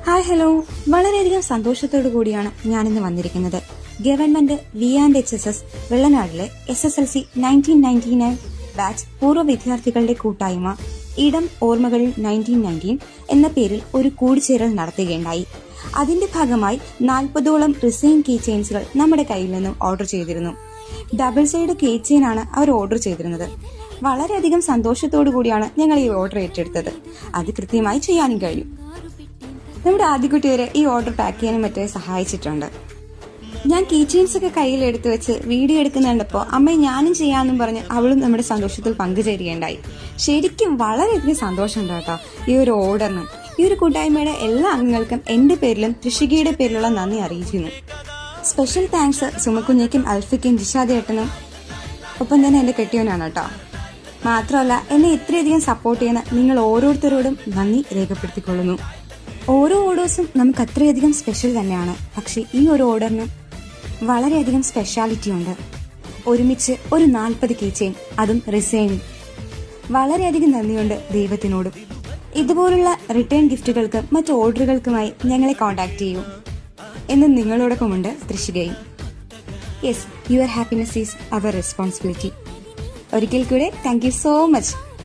Hi hello, വളരെയധികം സന്തോഷത്തോടു കൂടിയാണ് ഞാനിന്ന് വന്നിരിക്കുന്നത്. ഗവൺമെന്റ് VS വെള്ളനാടിലെ SSLC 1999 ബാച്ച് പൂർവ്വ വിദ്യാർത്ഥികളുടെ കൂട്ടായ്മ ഇടം ഓർമ്മകളിൽ 1919 എന്ന പേരിൽ ഒരു കൂടിച്ചേരൽ നടത്തുകയുണ്ടായി. അതിന്റെ ഭാഗമായി 40ഓളം റിസൈൻ കീ ചെയിൻസുകൾ നമ്മുടെ കയ്യിൽ നിന്നും ഓർഡർ ചെയ്തിരുന്നു. ഡബിൾ സൈഡ് കീ ചെയിൻ ആണ് അവർ ഓർഡർ ചെയ്തിരുന്നത്. വളരെയധികം സന്തോഷത്തോടു കൂടിയാണ് ഞങ്ങൾ ഈ ഓർഡർ ഏറ്റെടുത്തത്. അത് കൃത്യമായി ചെയ്യാനും കഴിയും. നമ്മുടെ ആദ്യകുട്ടി വരെ ഈ ഓർഡർ പാക്ക് ചെയ്യാനും മറ്റേ സഹായിച്ചിട്ടുണ്ട്. ഞാൻ കീ ചെയിൻസ് ഒക്കെ കയ്യിൽ എടുത്തു വെച്ച് വീഡിയോ എടുക്കുന്നുണ്ടപ്പോൾ അമ്മയെ ഞാനും ചെയ്യാമെന്നും പറഞ്ഞ് അവളും നമ്മുടെ സന്തോഷത്തിൽ പങ്കുചേരുകയുണ്ടായി. ശരിക്കും വളരെയധികം സന്തോഷമുണ്ട് കേട്ടോ ഈ ഒരു ഓർഡറിന്. ഈ ഒരു കൂട്ടായ്മയുടെ എല്ലാ അംഗങ്ങൾക്കും എന്റെ പേരിലും ഋഷികയുടെ പേരിലുള്ള നന്ദി അറിയിക്കുന്നു. സ്പെഷ്യൽ താങ്ക്സ് സുമക്കുഞ്ഞയ്ക്കും അൽഫിക്കും ജിഷാദേട്ടനും ഒപ്പം തന്നെ എന്റെ കെട്ടിയവനാണ് കേട്ടോ. മാത്രമല്ല എന്നെ ഇത്രയധികം സപ്പോർട്ട് ചെയ്യുന്ന നിങ്ങൾ ഓരോരുത്തരോടും നന്ദി രേഖപ്പെടുത്തിക്കൊള്ളുന്നു. ഓരോ ഓർഡേഴ്സും നമുക്ക് അത്രയധികം സ്പെഷ്യൽ തന്നെയാണ്. പക്ഷെ ഈ ഒരു ഓർഡറിന് വളരെയധികം സ്പെഷ്യാലിറ്റി ഉണ്ട്. ഒരുമിച്ച് ഒരു 40 കീ ചെയിൻ, അതും റിസൈൻ. വളരെയധികം നന്ദിയുണ്ട് ദൈവത്തിനോടും. ഇതുപോലുള്ള റിട്ടേൺ ഗിഫ്റ്റുകൾക്ക് മറ്റു ഓർഡറുകൾക്കുമായി ഞങ്ങളെ കോൺടാക്ട് ചെയ്യൂ. എന്നും നിങ്ങളോടൊപ്പമുണ്ട് തൃശ്ശികയും. Yes, your happiness is our responsibility. ഒരിക്കൽ കൂടെ താങ്ക് യു സോ മച്ച്.